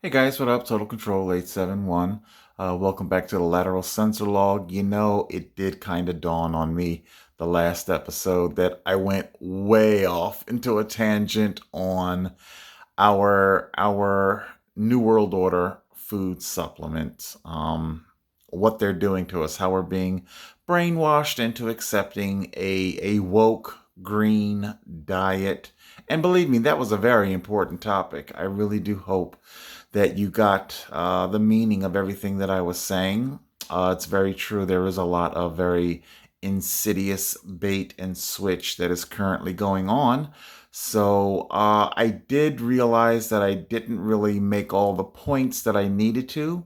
Hey guys, what up? Total Control 871. Welcome back to the Lateral Censor-Log. You know, it did kind of dawn on me the last episode that I went way off into a tangent on our New World Order food supplements. What they're doing to us, how we're being brainwashed into accepting a woke green diet. And believe me, that was a very important topic. I really do hope that you got the meaning of everything that I was saying. It's very true. There is a lot of very insidious bait and switch that is currently going on. So I did realize that I didn't really make all the points that I needed to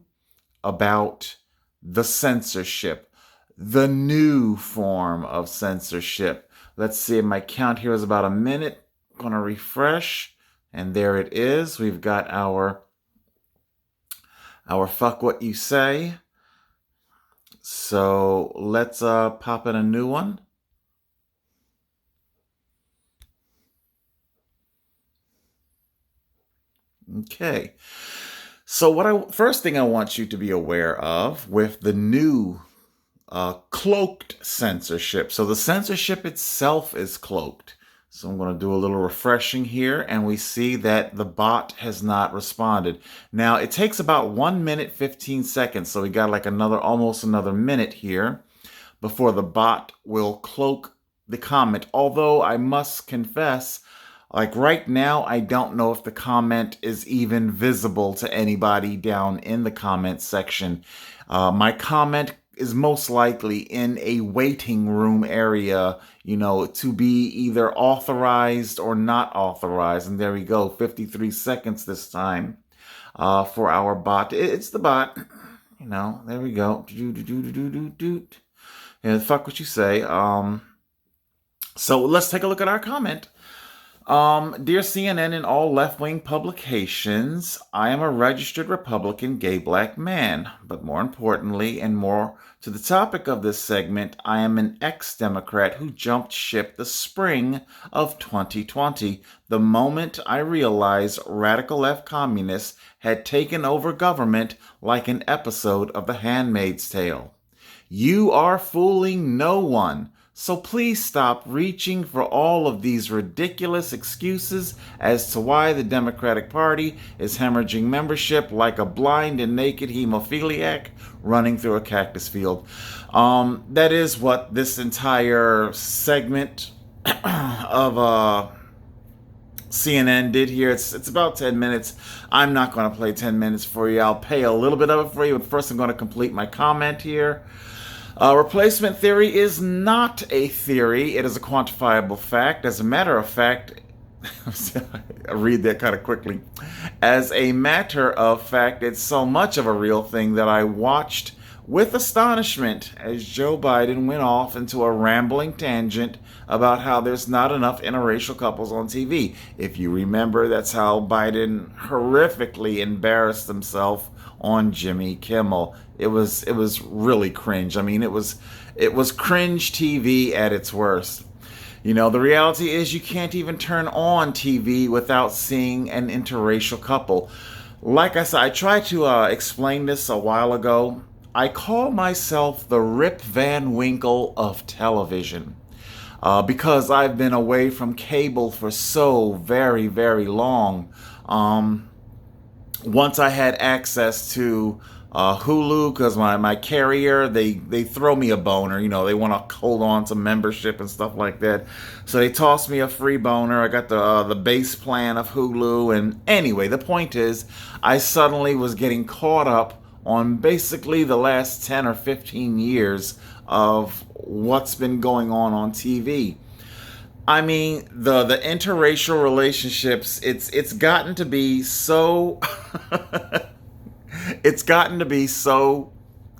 about the censorship, the new form of censorship. Let's see, my count here is about a minute. I'm going to refresh, and there it is. We've got our fuck what you say. So let's pop in a new one. Okay. So first thing I want you to be aware of with the new cloaked censorship. So the censorship itself is cloaked. So I'm going to do a little refreshing here, and we see that the bot has not responded. Now, it takes about 1 minute, 15 seconds. So we got like almost another minute here before the bot will cloak the comment. Although I must confess, like right now, I don't know if the comment is even visible to anybody down in the comment section. My comment is most likely in a waiting room area, to be either authorized or not authorized. And there we go, 53 seconds this time for our bot. It's the bot, there we go. And fuck what you say. So let's take a look at our comment. Dear CNN and all left-wing publications, I am a registered Republican gay black man, but more importantly and more to the topic of this segment, I am an ex-Democrat who jumped ship the spring of 2020, the moment I realized radical left communists had taken over government like an episode of The Handmaid's Tale. You are fooling no one. So please stop reaching for all of these ridiculous excuses as to why the Democratic Party is hemorrhaging membership like a blind and naked hemophiliac running through a cactus field. That is what this entire segment of CNN did here. It's about 10 minutes. I'm not going to play 10 minutes for you. I'll pay a little bit of it for you, but first I'm going to complete my comment here. Replacement theory is not a theory. It is a quantifiable fact. As a matter of fact, I read that kind of quickly. As a matter of fact, it's so much of a real thing that I watched with astonishment as Joe Biden went off into a rambling tangent about how there's not enough interracial couples on TV. If you remember, that's how Biden horrifically embarrassed himself on Jimmy Kimmel. It was really cringe. I mean, it was cringe TV at its worst. The reality is you can't even turn on TV without seeing an interracial couple. Like I said, I tried to explain this a while ago. I call myself the Rip Van Winkle of television because I've been away from cable for so very, very long. Once I had access to Hulu, because my carrier, they throw me a boner. They want to hold on to membership and stuff like that. So they tossed me a free boner. I got the base plan of Hulu. And anyway, the point is, I suddenly was getting caught up on basically the last 10 or 15 years of what's been going on TV. I mean, the interracial relationships, it's gotten to be so it's gotten to be so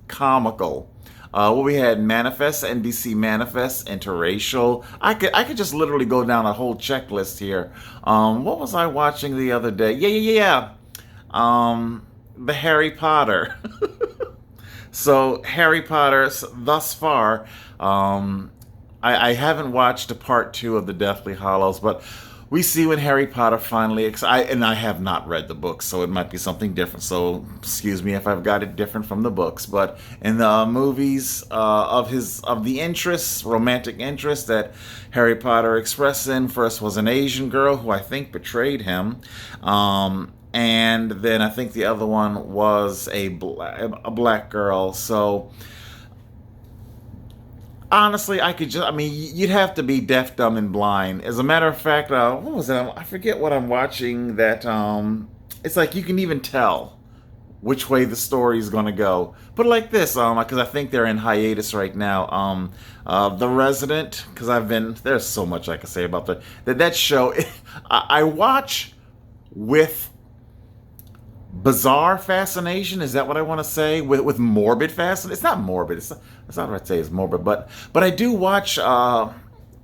comical. We had Manifest, NBC Manifest, interracial. I could just literally go down a whole checklist here. What was I watching the other day? Yeah. The Harry Potter. So Harry Potter thus far, I haven't watched a part 2 of the Deathly Hallows, but we see when Harry Potter finally, and I have not read the books, so it might be something different. So excuse me if I've got it different from the books. But in the movies of the interests, romantic interests that Harry Potter expressed in, first was an Asian girl who I think betrayed him. And then I think the other one was a black girl. So honestly, I mean, you'd have to be deaf, dumb, and blind. As a matter of fact, what was that? I forget what I'm watching that, it's like you can even tell which way the story is going to go. Put it like this, because I think they're in hiatus right now. The Resident, because there's so much I can say about that show. I watch with bizarre fascination. Is that what I want to say? With morbid fascination. It's not morbid. It's not what I'd say it's morbid, but I do watch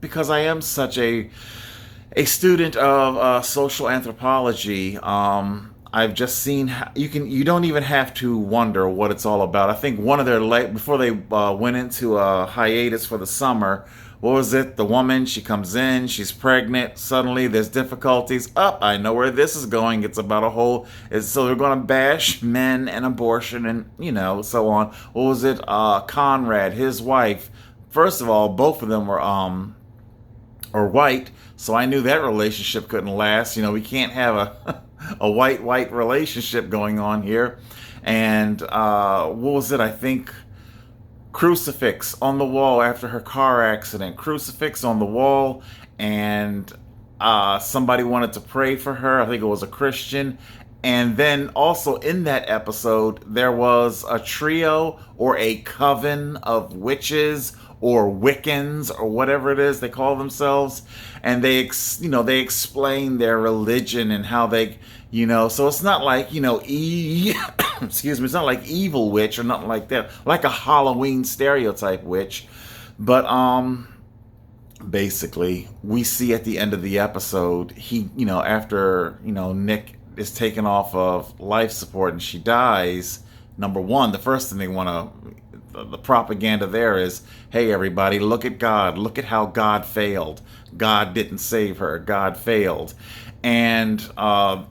because I am such a student of social anthropology. I've just seen you don't even have to wonder what it's all about. I think one of their before they went into a hiatus for the summer. What was it? The woman, she comes in, she's pregnant. Suddenly, there's difficulties. I know where this is going. It's about so they're going to bash men and abortion and, so on. What was it? Conrad, his wife. First of all, both of them were white. So I knew that relationship couldn't last. We can't have a white relationship going on here. And what was it? I think crucifix on the wall after her car accident. Crucifix on the wall, and somebody wanted to pray for her. I think it was a Christian. And then also in that episode, there was a trio or a coven of witches or Wiccans or whatever it is they call themselves, and they explain their religion and how they, so it's not like, excuse me, it's not like evil witch or nothing like that, like a Halloween stereotype witch. But basically, we see at the end of the episode, after Nick is taken off of life support and she dies. Number one, the first thing they want to, the propaganda there is, hey everybody, look at God, look at how God failed. God didn't save her. God failed. And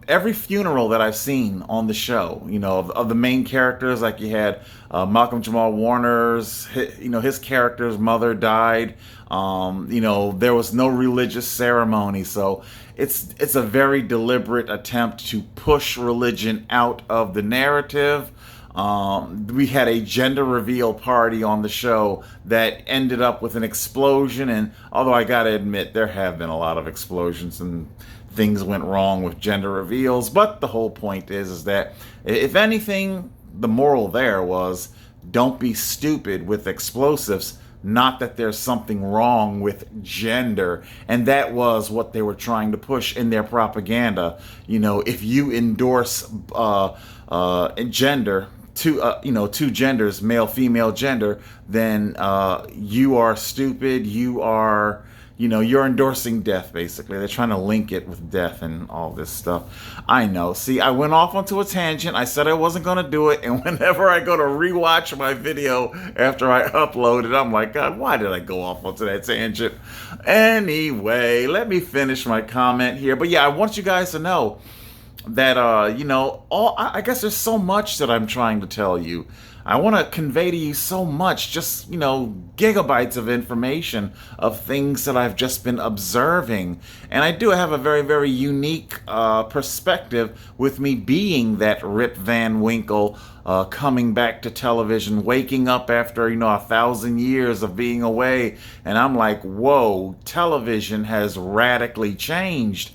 every funeral that I've seen on the show, of the main characters, like you had Malcolm Jamal Warner's, his character's mother died. There was no religious ceremony, so it's a very deliberate attempt to push religion out of the narrative. We had a gender reveal party on the show that ended up with an explosion, and although I gotta admit there have been a lot of explosions and things went wrong with gender reveals, but the whole point is that if anything, the moral there was don't be stupid with explosives. Not that there's something wrong with gender, and that was what they were trying to push in their propaganda. If you endorse gender, two genders, male, female gender, then you are stupid. You are, you're endorsing death, basically. They're trying to link it with death and all this stuff. I know. See, I went off onto a tangent. I said I wasn't going to do it, and whenever I go to rewatch my video after I upload it, I'm like, God, why did I go off onto that tangent? Anyway, let me finish my comment here. But yeah, I want you guys to know that I guess there's so much that I'm trying to tell you. I want to convey to you so much, just gigabytes of information of things that I've just been observing. And I do have a very, very unique perspective with me being that Rip Van Winkle, coming back to television, waking up after 1,000 years of being away, and I'm like, whoa, television has radically changed.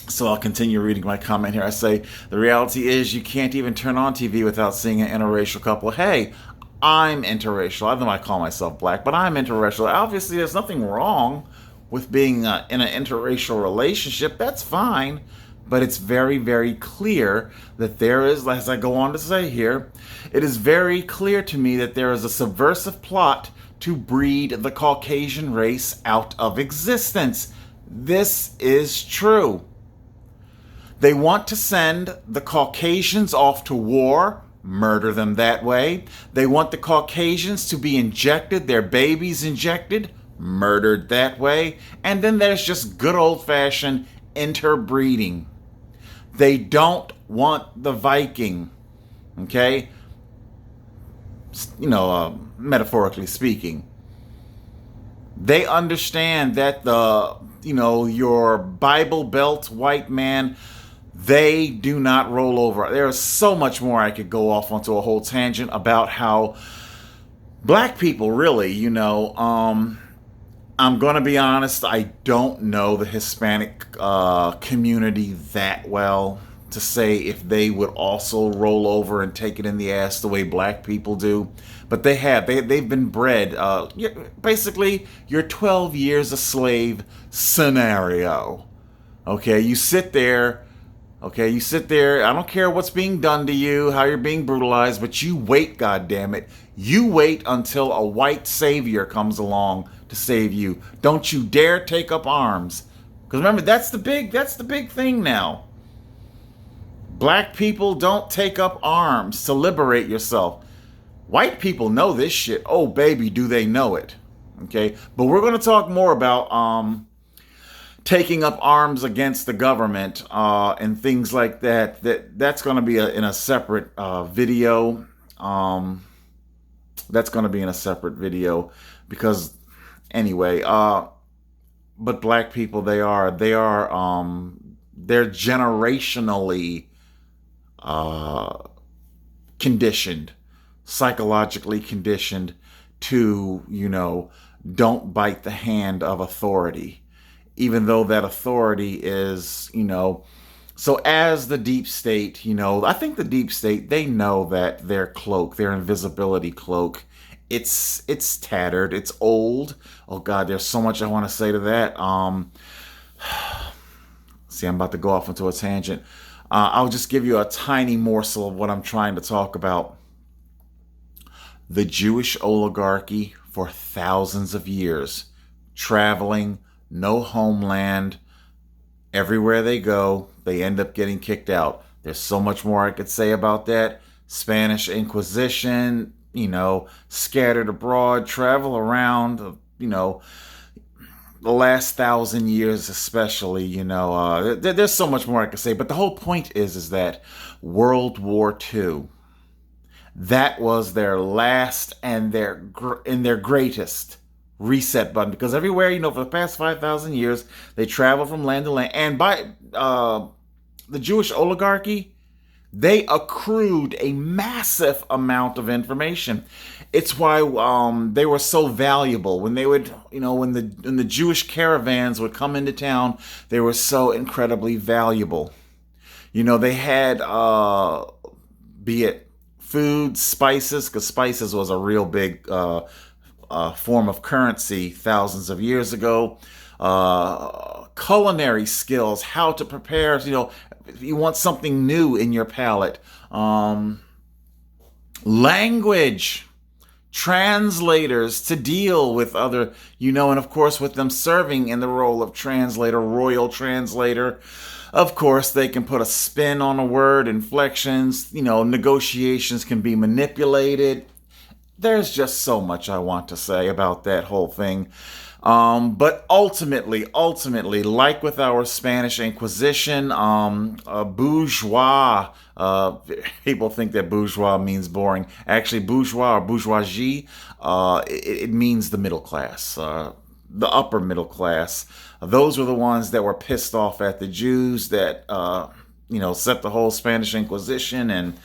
So I'll continue reading my comment here. I say, the reality is you can't even turn on TV without seeing an interracial couple. Hey, I'm interracial. I don't know I call myself black, but I'm interracial. Obviously, there's nothing wrong with being in an interracial relationship. That's fine. But it's very, very clear that there is, as I go on to say here, it is very clear to me that there is a subversive plot to breed the Caucasian race out of existence. This is true. They want to send the Caucasians off to war, murder them that way. They want the Caucasians to be injected, their babies injected, murdered that way. And then there's just good old-fashioned interbreeding. They don't want the Viking, okay? Metaphorically speaking. They understand that your Bible Belt white man, they do not roll over. There's so much more. I could go off onto a whole tangent about how black people really, I'm going to be honest, I don't know the Hispanic community that well to say if they would also roll over and take it in the ass the way black people do. But they have. They've been bred. Basically, your 12 years a slave scenario. Okay, you sit there. Okay, you sit there. I don't care what's being done to you, how you're being brutalized, but you wait, goddammit. You wait until a white savior comes along to save you. Don't you dare take up arms. Because remember, that's the big thing now. Black people don't take up arms to liberate yourself. White people know this shit. Oh, baby, do they know it. Okay? But we're going to talk more about taking up arms against the government and things like that. That's going to be in a separate video. That's going to be in a separate video because anyway, but black people, they're generationally conditioned, psychologically conditioned to, don't bite the hand of authority, even though that authority is, so as the deep state, I think the deep state, they know that their cloak, their invisibility cloak, it's tattered, it's old. Oh God, there's so much I want to say to that. See, I'm about to go off into a tangent. I'll just give you a tiny morsel of what I'm trying to talk about. The Jewish oligarchy for thousands of years, traveling, no homeland, everywhere they go, they end up getting kicked out. There's so much more I could say about that. Spanish Inquisition, scattered abroad, travel around, the last 1,000 years especially, there's so much more I could say. But the whole point is that World War II, that was their last and their greatest reset button, because everywhere, for the past 5,000 years, they travel from land to land. And by the Jewish oligarchy, they accrued a massive amount of information. It's why they were so valuable. When they would, when the Jewish caravans would come into town, they were so incredibly valuable. They had, be it food, spices, because spices was a real big form of currency thousands of years ago. Culinary skills, how to prepare, if you want something new in your palate. Language, translators to deal with other, and of course with them serving in the role of translator, royal translator. Of course, they can put a spin on a word, inflections, negotiations can be manipulated. There's just so much I want to say about that whole thing. But ultimately, like with our Spanish Inquisition, bourgeois, people think that bourgeois means boring. Actually, bourgeois or bourgeoisie, it means the middle class, the upper middle class. Those were the ones that were pissed off at the Jews that, set the whole Spanish Inquisition. And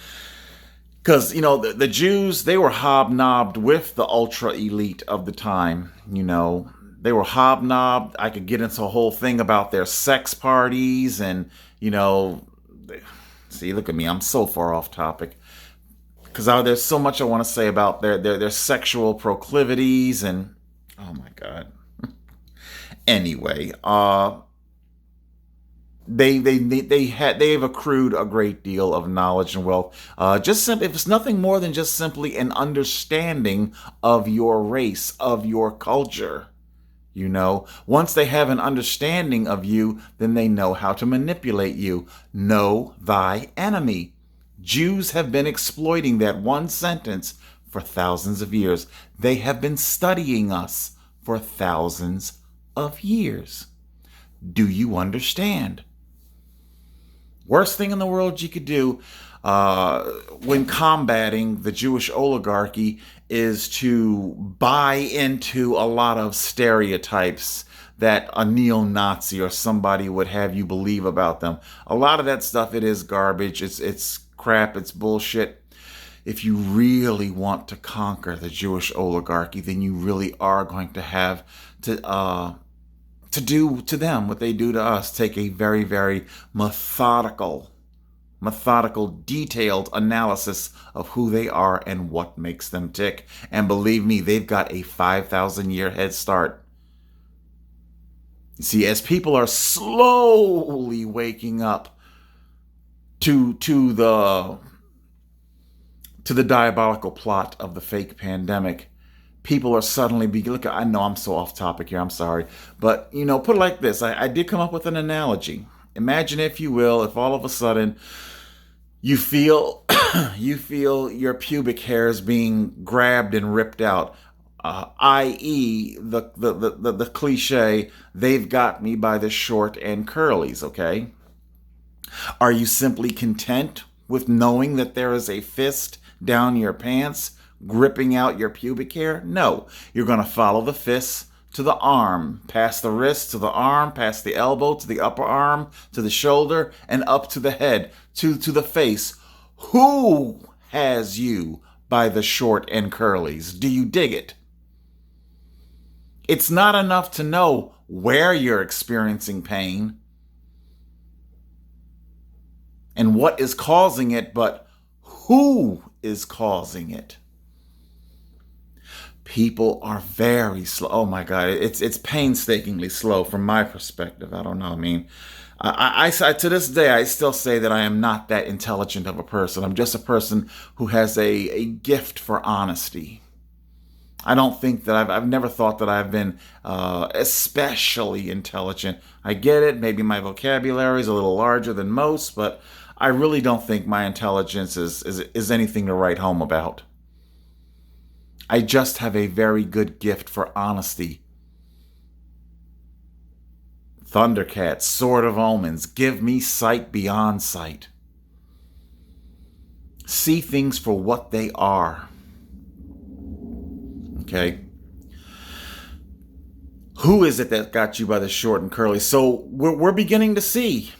because, the Jews, they were hobnobbed with the ultra elite of the time, They were hobnobbed. I could get into a whole thing about their sex parties and, see, look at me. I'm so far off topic. Because there's so much I want to say about their sexual proclivities and, oh my God. Anyway, they've accrued a great deal of knowledge and wealth. If it's nothing more than just simply an understanding of your race, of your culture. Once they have an understanding of you, then they know how to manipulate you. Know thy enemy. Jews have been exploiting that one sentence for thousands of years. They have been studying us for thousands of years. Do you understand? Worst thing in the world you could do when combating the Jewish oligarchy is to buy into a lot of stereotypes that a neo-Nazi or somebody would have you believe about them. A lot of that stuff, it is garbage. It's crap. It's bullshit. If you really want to conquer the Jewish oligarchy, then you really are going to have to do to them what they do to us. Take a very, very methodical, detailed analysis of who they are and what makes them tick. And believe me, they've got a 5,000-year head start. You see, as people are slowly waking up to the diabolical plot of the fake pandemic, people are suddenly look. I know I'm so off topic here. I'm sorry, but put it like this. I did come up with an analogy. Imagine, if you will, if all of a sudden you feel your pubic hairs being grabbed and ripped out, i.e., the cliche, "They've got me by the short and curlies." Okay, are you simply content with knowing that there is a fist down your pants gripping out your pubic hair? No, you're going to follow the fist to the arm, past the wrist to the arm, past the elbow to the upper arm, to the shoulder, and up to the head, to the face. Who has you by the short and curlies? Do you dig it? It's not enough to know where you're experiencing pain and what is causing it, but who is causing it? People are very slow. Oh my God, it's painstakingly slow from my perspective. I don't know. I mean, I to this day, I still say that I am not that intelligent of a person. I'm just a person who has a gift for honesty. I don't think that I've never thought that I've been especially intelligent. I get it. Maybe my vocabulary is a little larger than most, but I really don't think my intelligence is anything to write home about. I just have a very good gift for honesty. Thundercats, Sword of Omens, give me sight beyond sight. See things for what they are. Okay? Who is it that got you by the short and curly? So we're beginning to see,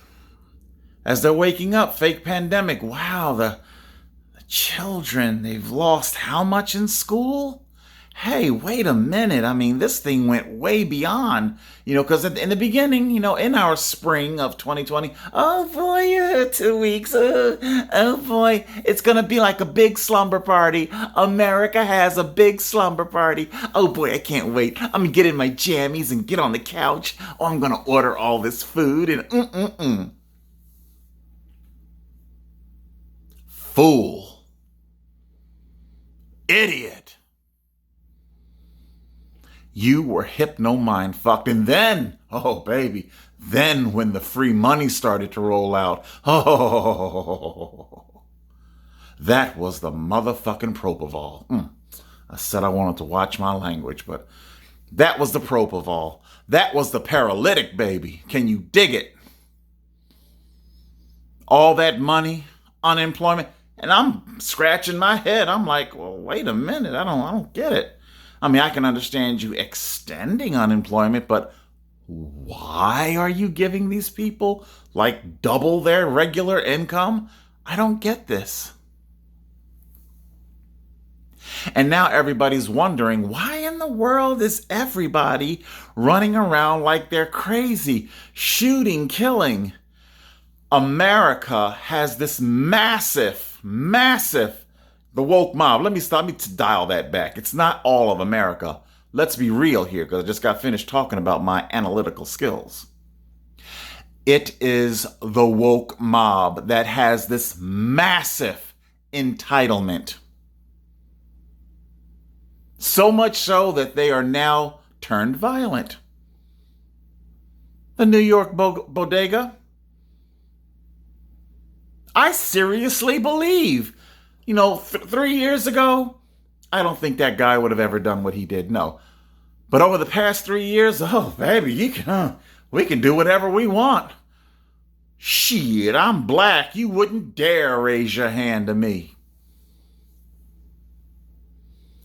as they're waking up, fake pandemic. Wow, the children, they've lost how much in school? Hey, wait a minute. I mean, this thing went way beyond, because in the beginning, in our spring of 2020, oh boy, 2 weeks, oh boy, it's going to be like a big slumber party. America has a big slumber party. Oh boy, I can't wait. I'm going to get in my jammies and get on the couch. Oh, I'm going to order all this food and Fool. Idiot. You were hypno-mind fucked. And then, oh baby, then when the free money started to roll out, oh, that was the motherfucking propofol. I said I wanted to watch my language, but that was the propofol. That was the paralytic, baby. Can you dig it? All that money, unemployment. And I'm scratching my head. I'm like, well, wait a minute. I don't get it. I mean, I can understand you extending unemployment, but why are you giving these people like double their regular income? I don't get this. And now everybody's wondering, why in the world is everybody running around like they're crazy, shooting, killing? America has this massive, the woke mob. Let me dial that back. It's not all of America. Let's be real here, because I just got finished talking about my analytical skills. It is the woke mob that has this massive entitlement. So much so that they are now turned violent. The New York bodega. I seriously believe, 3 years ago, I don't think that guy would have ever done what he did. No. But over the past 3 years, oh, baby, we can do whatever we want. Shit, I'm black. You wouldn't dare raise your hand to me.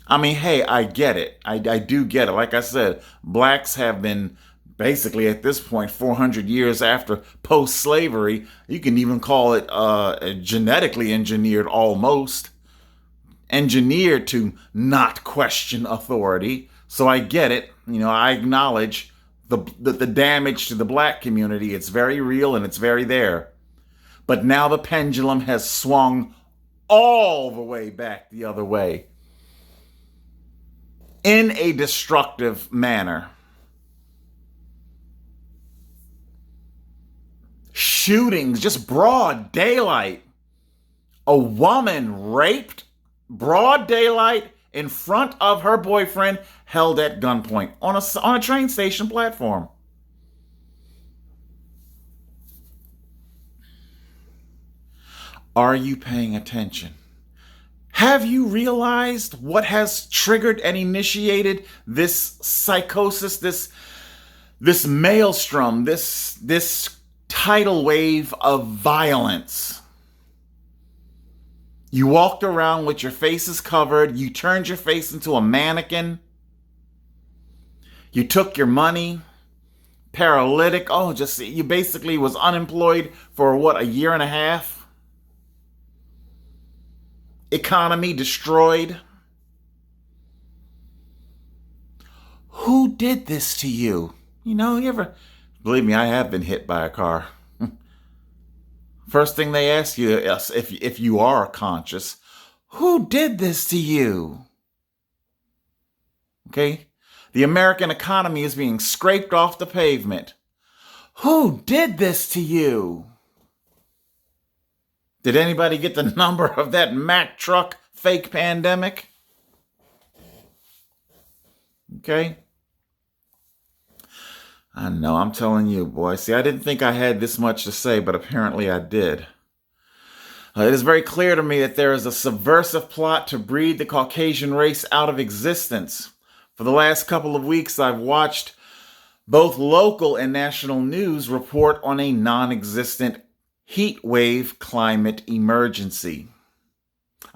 I mean, hey, I get it. I do get it. Like I said, blacks have been basically at this point 400 years after post-slavery. You can even call it genetically engineered, almost engineered to not question authority. So I get it. I acknowledge the damage to the black community. It's very real and it's very there. But now the pendulum has swung all the way back the other way in a destructive manner. Shootings, just broad daylight. A woman raped, broad daylight, in front of her boyfriend, held at gunpoint on a train station platform. Are you paying attention? Have you realized what has triggered and initiated this psychosis, this maelstrom, this tidal wave of violence? You walked around with your faces covered. You turned your face into a mannequin. You took your money. Paralytic. Oh, you basically was unemployed for a year and a half. Economy destroyed. Who did this to you? Believe me, I have been hit by a car. First thing they ask you is if you are conscious, who did this to you? Okay? The American economy is being scraped off the pavement. Who did this to you? Did anybody get the number of that Mack truck fake pandemic? Okay? I know, I'm telling you, boy. See, I didn't think I had this much to say, but apparently I did. It is very clear to me that there is a subversive plot to breed the Caucasian race out of existence. For the last couple of weeks, I've watched both local and national news report on a non-existent heat wave climate emergency.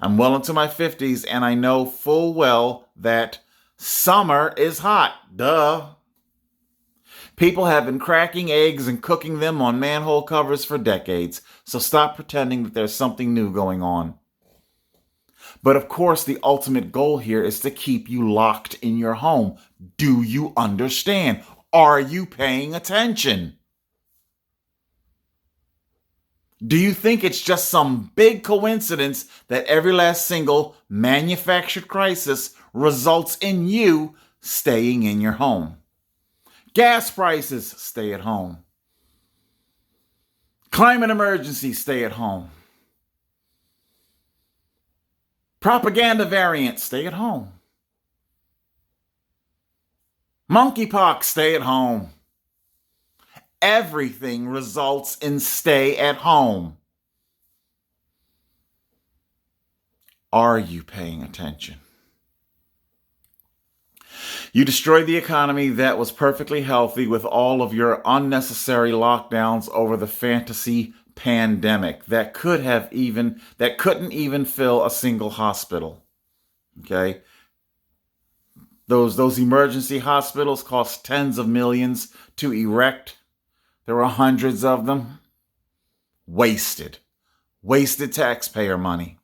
I'm well into my 50s, and I know full well that summer is hot. Duh. People have been cracking eggs and cooking them on manhole covers for decades, so stop pretending that there's something new going on. But of course, the ultimate goal here is to keep you locked in your home. Do you understand? Are you paying attention? Do you think it's just some big coincidence that every last single manufactured crisis results in you staying in your home? Gas prices, stay at home. Climate emergency, stay at home. Propaganda variant, stay at home. Monkeypox, stay at home. Everything results in stay at home. Are you paying attention? You destroyed the economy that was perfectly healthy with all of your unnecessary lockdowns over the fantasy pandemic that couldn't even fill a single hospital. Okay? Those emergency hospitals cost tens of millions to erect. There were hundreds of them. Wasted taxpayer money.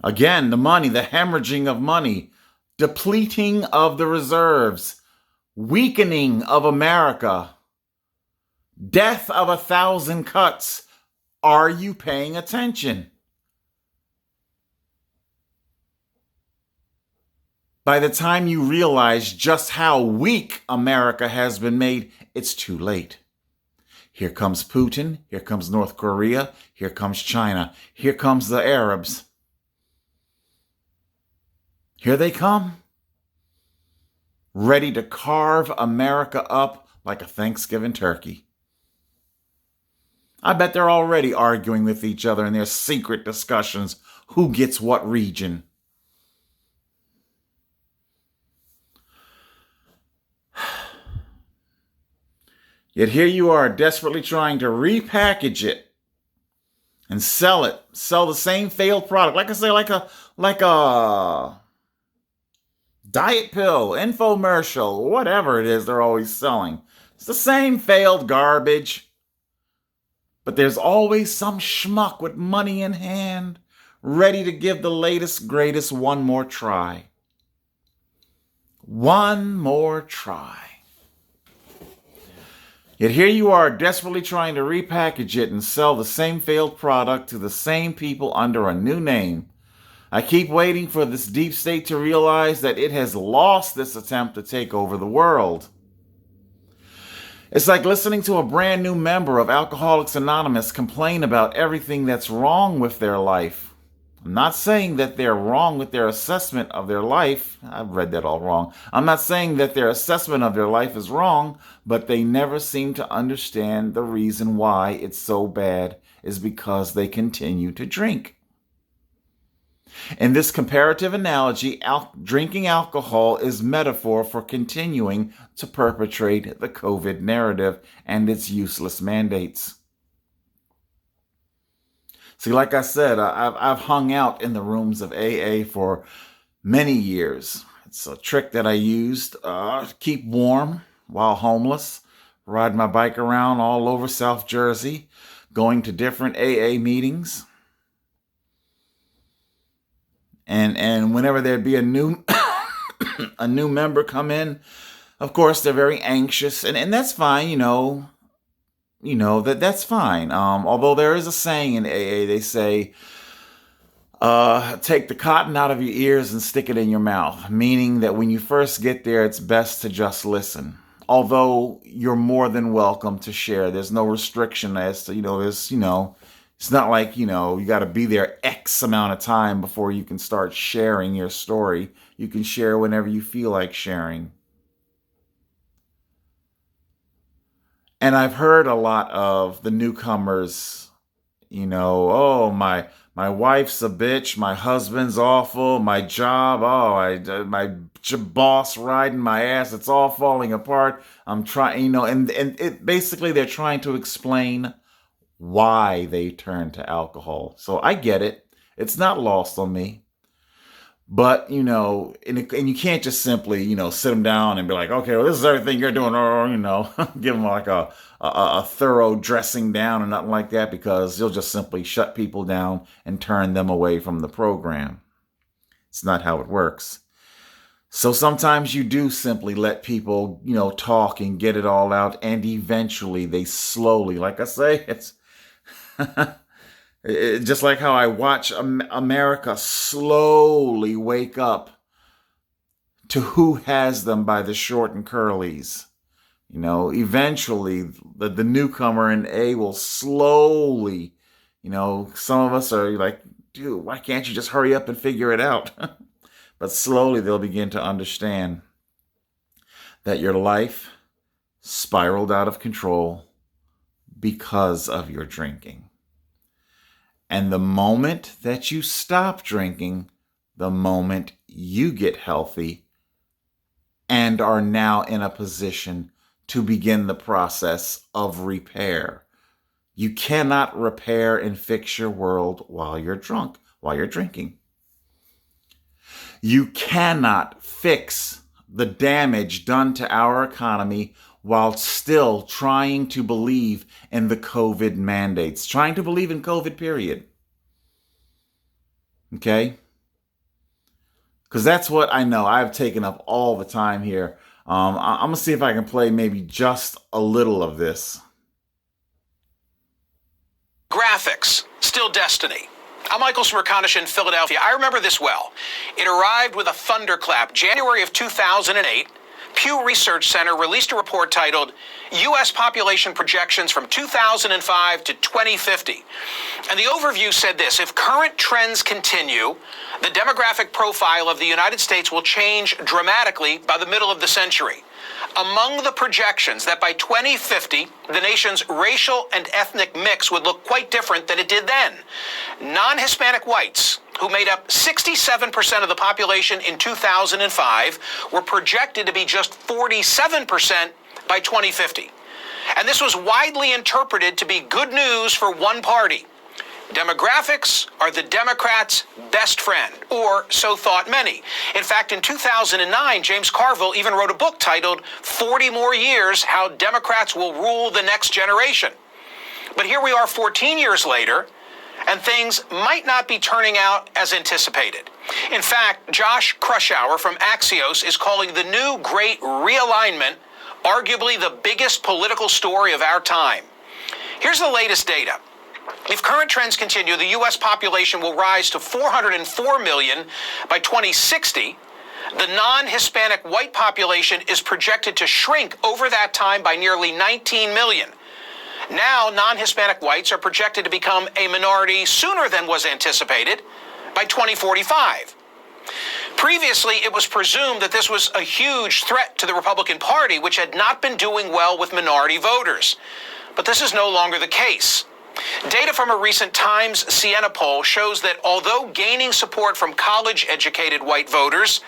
Again, the hemorrhaging of money, depleting of the reserves, weakening of America, death of 1,000 cuts. Are you paying attention? By the time you realize just how weak America has been made, it's too late. Here comes Putin, here comes North Korea, here comes China, here comes the Arabs. Here they come, ready to carve America up like a Thanksgiving turkey. I bet they're already arguing with each other in their secret discussions who gets what region. Yet here you are desperately trying to repackage it and sell it. Sell the same failed product. Like I say, like a diet pill, infomercial, whatever it is they're always selling. It's the same failed garbage. But there's always some schmuck with money in hand, ready to give the latest, greatest one more try. One more try. Yet here you are desperately trying to repackage it and sell the same failed product to the same people under a new name. I keep waiting for this deep state to realize that it has lost this attempt to take over the world. It's like listening to a brand new member of Alcoholics Anonymous complain about everything that's wrong with their life. I'm not saying that they're wrong with their assessment of their life. I've read that all wrong. I'm not saying that their assessment of their life is wrong, but they never seem to understand the reason why it's so bad is because they continue to drink. In this comparative analogy, drinking alcohol is metaphor for continuing to perpetrate the COVID narrative and its useless mandates. See, like I said, I've hung out in the rooms of AA for many years. It's a trick that I used to keep warm while homeless, ride my bike around all over South Jersey, going to different AA meetings. And whenever there'd be a new a new member come in, of course they're very anxious, and that's fine, that's fine. Although there is a saying in AA, they say, take the cotton out of your ears and stick it in your mouth, meaning that when you first get there, it's best to just listen. Although you're more than welcome to share. There's no restriction as to, it's not like, you got to be there X amount of time before you can start sharing your story. You can share whenever you feel like sharing. And I've heard a lot of the newcomers, oh, my wife's a bitch, my husband's awful, my job, my boss riding my ass, it's all falling apart. I'm trying, and it basically they're trying to explain why they turn to alcohol. So I get it. It's not lost on me. But, and you can't just simply, sit them down and be like, okay, well, this is everything you're doing, or, give them like a thorough dressing down and nothing like that, because you'll just simply shut people down and turn them away from the program. It's not how it works. So sometimes you do simply let people, talk and get it all out, and eventually they slowly, like I say, it's just like how I watch America slowly wake up to who has them by the short and curlies. Eventually the newcomer in A will slowly, some of us are like, dude, why can't you just hurry up and figure it out? But slowly they'll begin to understand that your life spiraled out of control because of your drinking. And the moment that you stop drinking, the moment you get healthy and are now in a position to begin the process of repair. You cannot repair and fix your world while you're drunk, while you're drinking. You cannot fix the damage done to our economy while still trying to believe in the COVID mandates, trying to believe in COVID, period. Okay? Because that's what I know. I've taken up all the time here. I'm going to see if I can play maybe just a little of this. Graphics, still destiny. I'm Michael Smerconish in Philadelphia. I remember this well. It arrived with a thunderclap. January of 2008, Pew Research Center released a report titled U.S. Population Projections from 2005 to 2050. And the overview said this: if current trends continue, the demographic profile of the United States will change dramatically by the middle of the century. Among the projections that by 2050, the nation's racial and ethnic mix would look quite different than it did then. Non-Hispanic whites, who made up 67% of the population in 2005, were projected to be just 47% by 2050. And this was widely interpreted to be good news for one party. Demographics are the Democrats' best friend, or so thought many. In fact, in 2009, James Carville even wrote a book titled 40 More Years, How Democrats Will Rule the Next Generation. But here we are 14 years later, and things might not be turning out as anticipated. In fact, Josh Krushower from Axios is calling the new Great Realignment arguably the biggest political story of our time. Here's the latest data. If current trends continue, the U.S. population will rise to 404 million by 2060. The non-Hispanic white population is projected to shrink over that time by nearly 19 million. Now, non-Hispanic whites are projected to become a minority sooner than was anticipated, by 2045. Previously, it was presumed that this was a huge threat to the Republican Party, which had not been doing well with minority voters. But this is no longer the case. Data from a recent Times Siena poll shows that although gaining support from college-educated white voters,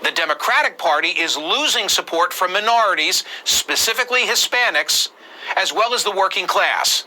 the Democratic Party is losing support from minorities, specifically Hispanics, as well as the working class.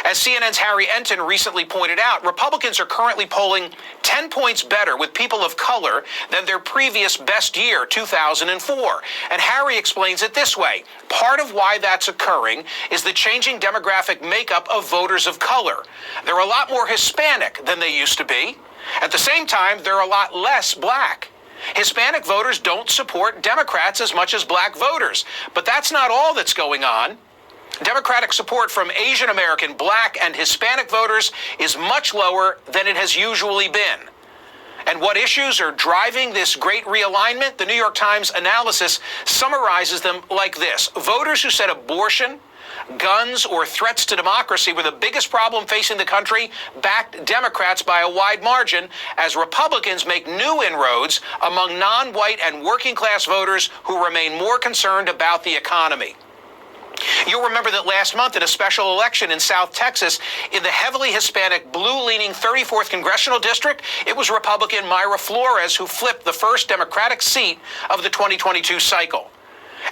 As CNN's Harry Enton recently pointed out, Republicans are currently polling 10 points better with people of color than their previous best year, 2004. And Harry explains it this way. Part of why that's occurring is the changing demographic makeup of voters of color. They're a lot more Hispanic than they used to be. At the same time, they're a lot less black. Hispanic voters don't support Democrats as much as black voters. But that's not all that's going on. Democratic support from Asian American, black, and Hispanic voters is much lower than it has usually been. And what issues are driving this great realignment? The New York Times analysis summarizes them like this. Voters who said abortion, guns, or threats to democracy were the biggest problem facing the country backed Democrats by a wide margin as Republicans make new inroads among non-white and working class voters who remain more concerned about the economy. You'll remember that last month in a special election in South Texas, in the heavily Hispanic, blue-leaning 34th Congressional District, it was Republican Mayra Flores who flipped the first Democratic seat of the 2022 cycle.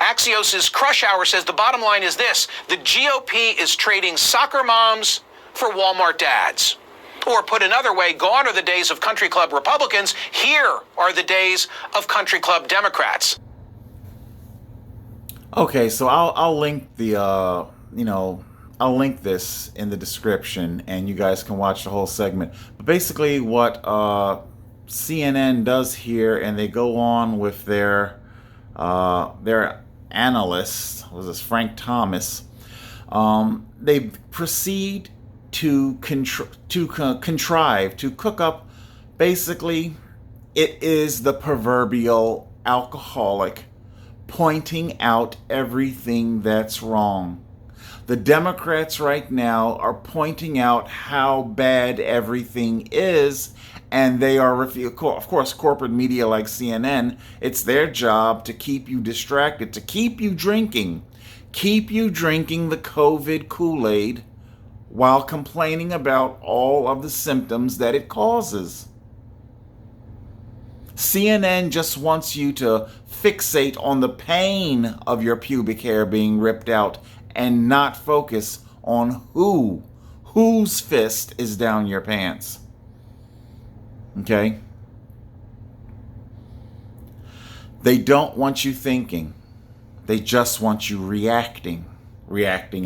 Axios' Krushower says the bottom line is this: the GOP is trading soccer moms for Walmart dads. Or put another way, gone are the days of country club Republicans. Here are the days of country club Democrats. Okay, so I'll link the I'll link this in the description, and you guys can watch the whole segment. But basically, what CNN does here, and they go on with their analyst, was this Frank Thomas? They proceed to contrive to cook up. Basically, it is the proverbial alcoholic pointing out everything that's wrong. The Democrats right now are pointing out how bad everything is, and they are, of course, corporate media like CNN, it's their job to keep you distracted, to keep you drinking the COVID Kool-Aid while complaining about all of the symptoms that it causes. CNN just wants you to fixate on the pain of your pubic hair being ripped out and not focus on whose fist is down your pants. Okay? They don't want you thinking. They just want you reacting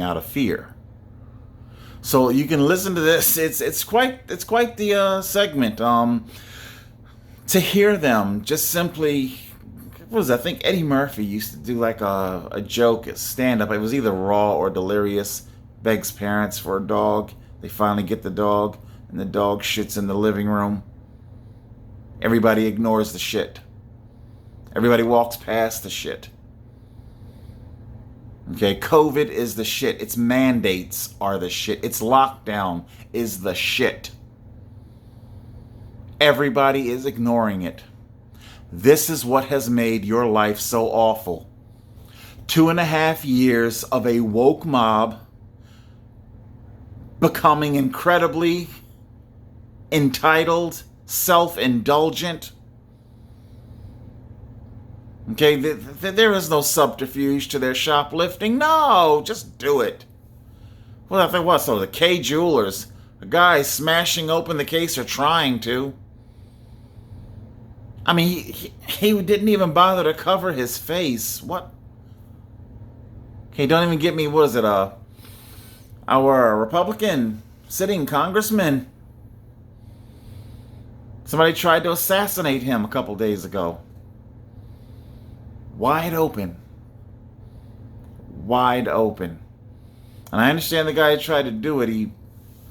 out of fear. So you can listen to this. It's quite the segment. To hear them just simply, I think Eddie Murphy used to do like a joke, a stand-up. It was either Raw or Delirious. Begs parents for a dog. They finally get the dog, and the dog shits in the living room. Everybody ignores the shit. Everybody walks past the shit. Okay, COVID is the shit. Its mandates are the shit. Its lockdown is the shit. Everybody is ignoring it. This is what has made your life so awful. 2.5 years of a woke mob becoming incredibly entitled, self-indulgent. Okay, there is no subterfuge to their shoplifting. No, just do it. Well, I think what? So the K Jewelers, a guy smashing open the case or trying to. I mean, he didn't even bother to cover his face. What? Okay, don't even get me. What is it? Our Republican sitting congressman. Somebody tried to assassinate him a couple days ago. Wide open. Wide open. And I understand the guy who tried to do it. He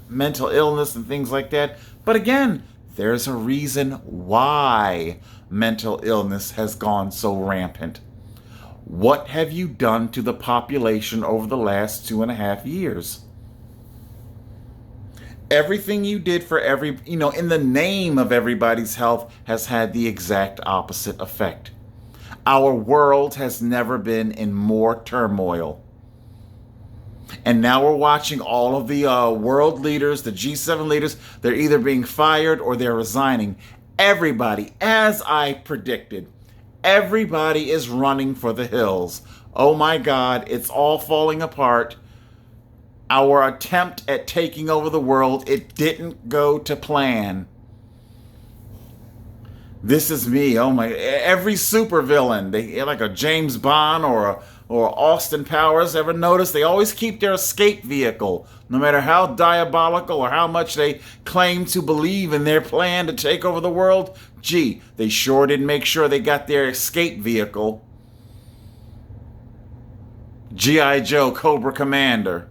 mental illness and things like that. But again, there's a reason why mental illness has gone so rampant. What have you done to the population over the last 2.5 years? Everything you did for in the name of everybody's health has had the exact opposite effect. Our world has never been in more turmoil. And now we're watching all of the world leaders, the G7 leaders, they're either being fired or they're resigning. Everybody, as I predicted, everybody is running for the hills. Oh my God, it's all falling apart. Our attempt at taking over the world, it didn't go to plan. This is me. Oh my! Every supervillain, they like a James Bond or Austin Powers. Ever notice they always keep their escape vehicle, no matter how diabolical or how much they claim to believe in their plan to take over the world? Gee, they sure didn't make sure they got their escape vehicle. G.I. Joe, Cobra Commander.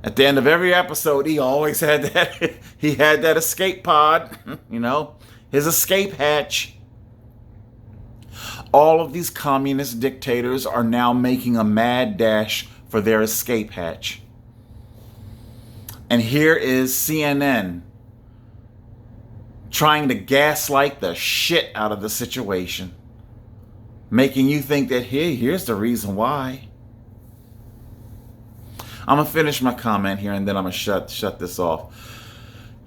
At the end of every episode, he always had that. He had that escape pod, his escape hatch. All of these communist dictators are now making a mad dash for their escape hatch. And here is CNN trying to gaslight the shit out of the situation, making you think that, hey, here's the reason why. I'm going to finish my comment here and then I'm going to shut this off.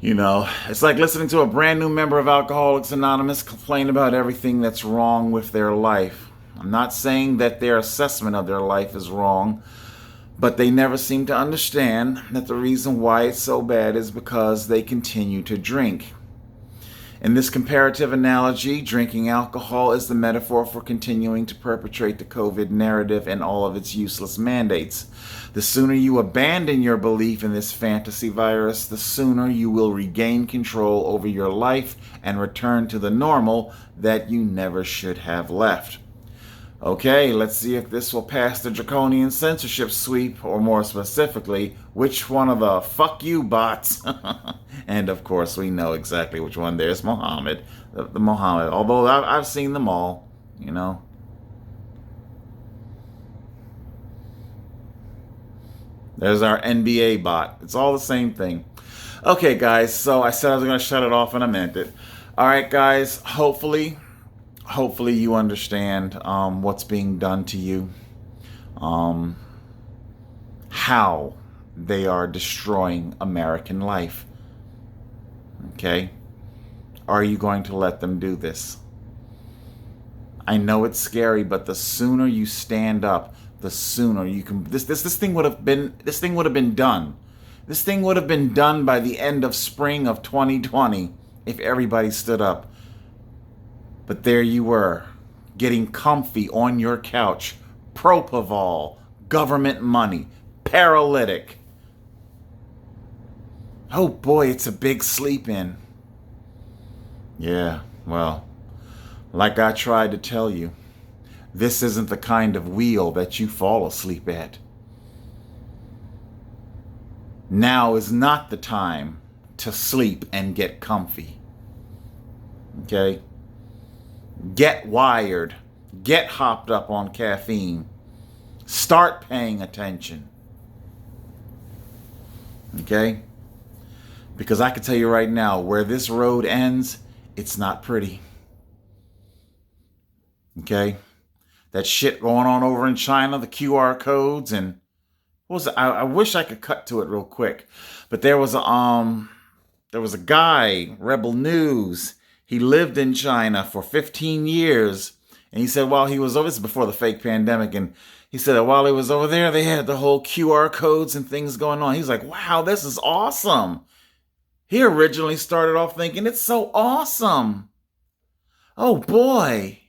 It's like listening to a brand new member of Alcoholics Anonymous complain about everything that's wrong with their life. I'm not saying that their assessment of their life is wrong, but they never seem to understand that the reason why it's so bad is because they continue to drink. In this comparative analogy, drinking alcohol is the metaphor for continuing to perpetrate the COVID narrative and all of its useless mandates. The sooner you abandon your belief in this fantasy virus, the sooner you will regain control over your life and return to the normal that you never should have left. Okay, let's see if this will pass the draconian censorship sweep, or more specifically, which one of the fuck you bots. And of course, we know exactly which one. There's Mohammed, the Mohammed. Although I've seen them all, There's our NBA bot. It's all the same thing. Okay, guys, so I said I was going to shut it off and I meant it. All right, guys, hopefully you understand what's being done to you, how they are destroying American life. Okay? Are you going to let them do this? I know it's scary, but the sooner you stand up, the sooner you can. This thing would have been done. This thing would have been done by the end of spring of 2020 if everybody stood up. But there you were, getting comfy on your couch, propofol, government money, paralytic. Oh boy, it's a big sleep in. Yeah, well, like I tried to tell you, this isn't the kind of wheel that you fall asleep at. Now is not the time to sleep and get comfy. Okay? Get wired. Get hopped up on caffeine. Start paying attention. Okay? Because I can tell you right now, where this road ends, it's not pretty. Okay? That shit going on over in China, the QR codes, and what was it? I wish I could cut to it real quick. But there was a guy, Rebel News. He lived in China for 15 years, And he said while he was over, this is before the fake pandemic, and he said that while he was over there, they had the whole QR codes and things going on. He's like, wow, this is awesome. He originally started off thinking, it's so awesome. Oh boy,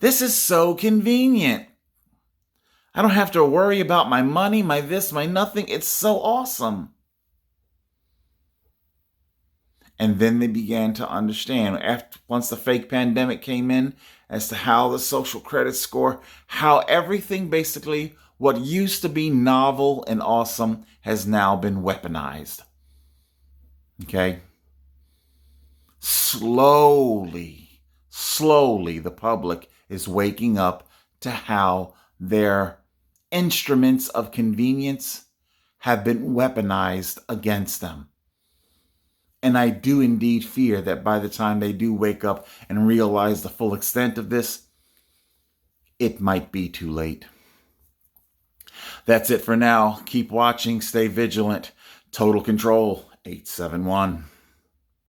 this is so convenient. I don't have to worry about my money, my this, my nothing. It's so awesome. And then they began to understand, once the fake pandemic came in, as to how the social credit score, how everything basically, what used to be novel and awesome, has now been weaponized. Okay? Slowly, the public is waking up to how their instruments of convenience have been weaponized against them. And I do indeed fear that by the time they do wake up and realize the full extent of this, it might be too late. That's it for now. Keep watching. Stay vigilant. Total Control 871.